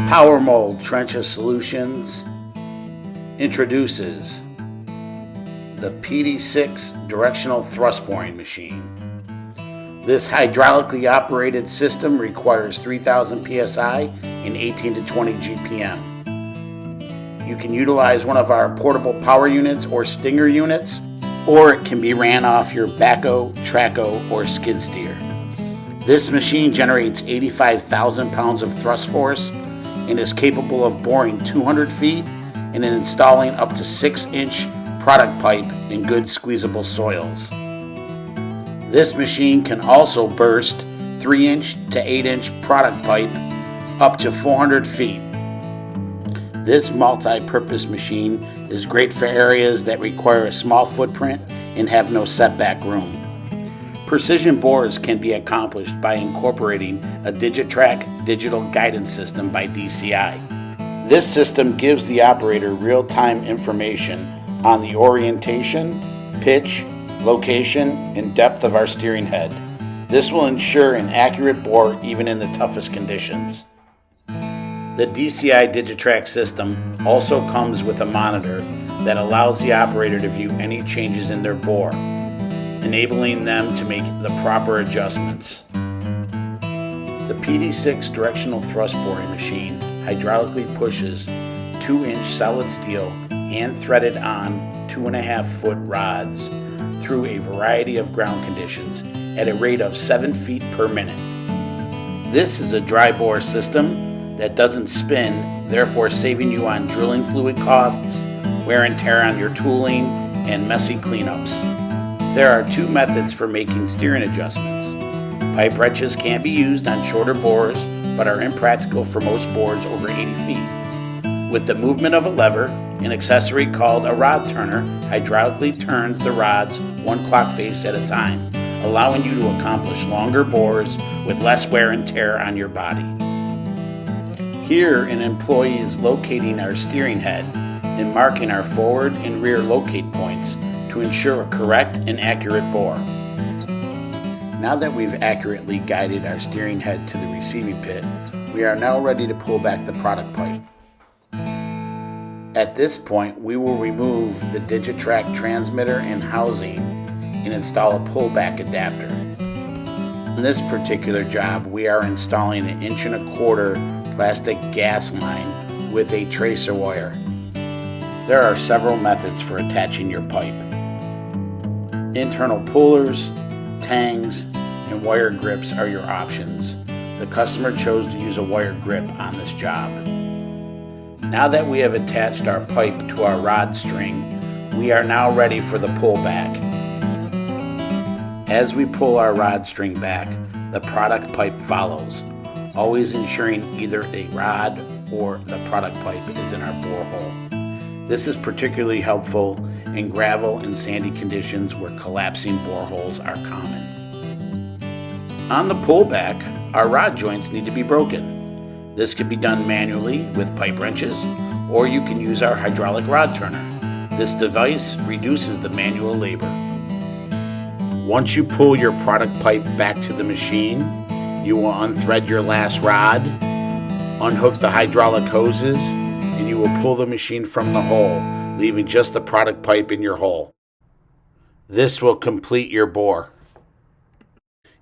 Power Mold Trenchless Solutions introduces the PD-6 Directional Thrust Boring Machine. This hydraulically operated system requires 3,000 psi and 18 to 20 GPM. You can utilize one of our portable power units or stinger units, or it can be ran off your backhoe, trackhoe, or skid steer. This machine generates 85,000 pounds of thrust force and is capable of boring 200 feet and installing up to 6-inch product pipe in good squeezable soils. This machine can also burst 3-inch to 8-inch product pipe up to 400 feet. This multi-purpose machine is great for areas that require a small footprint and have no setback room. Precision bores can be accomplished by incorporating a Digitrack digital guidance system by DCI. This system gives the operator real-time information on the orientation, pitch, location, and depth of our steering head. This will ensure an accurate bore even in the toughest conditions. The DCI Digitrack system also comes with a monitor that allows the operator to view any changes in their bore, enabling them to make the proper adjustments. The PD-6 Directional Thrust Boring Machine hydraulically pushes 2-inch solid steel hand-threaded on 2.5-foot rods through a variety of ground conditions at a rate of 7 feet per minute. This is a dry bore system that doesn't spin, therefore saving you on drilling fluid costs, wear and tear on your tooling, and messy cleanups. There are 2 methods for making steering adjustments. Pipe wrenches can be used on shorter bores, but are impractical for most bores over 80 feet. With the movement of a lever, an accessory called a rod turner hydraulically turns the rods 1 clock face at a time, allowing you to accomplish longer bores with less wear and tear on your body. Here, an employee is locating our steering head and marking our forward and rear locate points to ensure a correct and accurate bore. Now that we've accurately guided our steering head to the receiving pit, we are now ready to pull back the product pipe. At this point, we will remove the Digitrack transmitter and housing and install a pullback adapter. On this particular job, we are installing an 1.25 inch plastic gas line with a tracer wire. There are several methods for attaching your pipe. Internal pullers, tangs, and wire grips are your options. The customer chose to use a wire grip on this job. Now that we have attached our pipe to our rod string, we are now ready for the pullback. As we pull our rod string back, the product pipe follows, always ensuring either a rod or the product pipe is in our borehole. This is particularly helpful in gravel and sandy conditions where collapsing boreholes are common. On the pullback, our rod joints need to be broken. This can be done manually with pipe wrenches, or you can use our hydraulic rod turner. This device reduces the manual labor. Once you pull your product pipe back to the machine, you will unthread your last rod, unhook the hydraulic hoses, and you will pull the machine from the hole, leaving just the product pipe in your hole. This will complete your bore.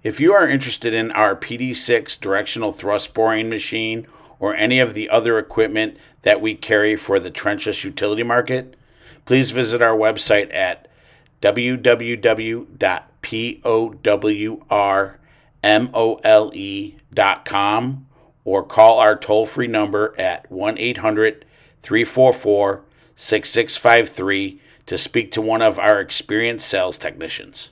If you are interested in our PD-6 Directional Thrust Boring Machine or any of the other equipment that we carry for the trenchless utility market, please visit our website at www.powrmole.com or call our toll-free number at 1-800-344-6653 to speak to one of our experienced sales technicians.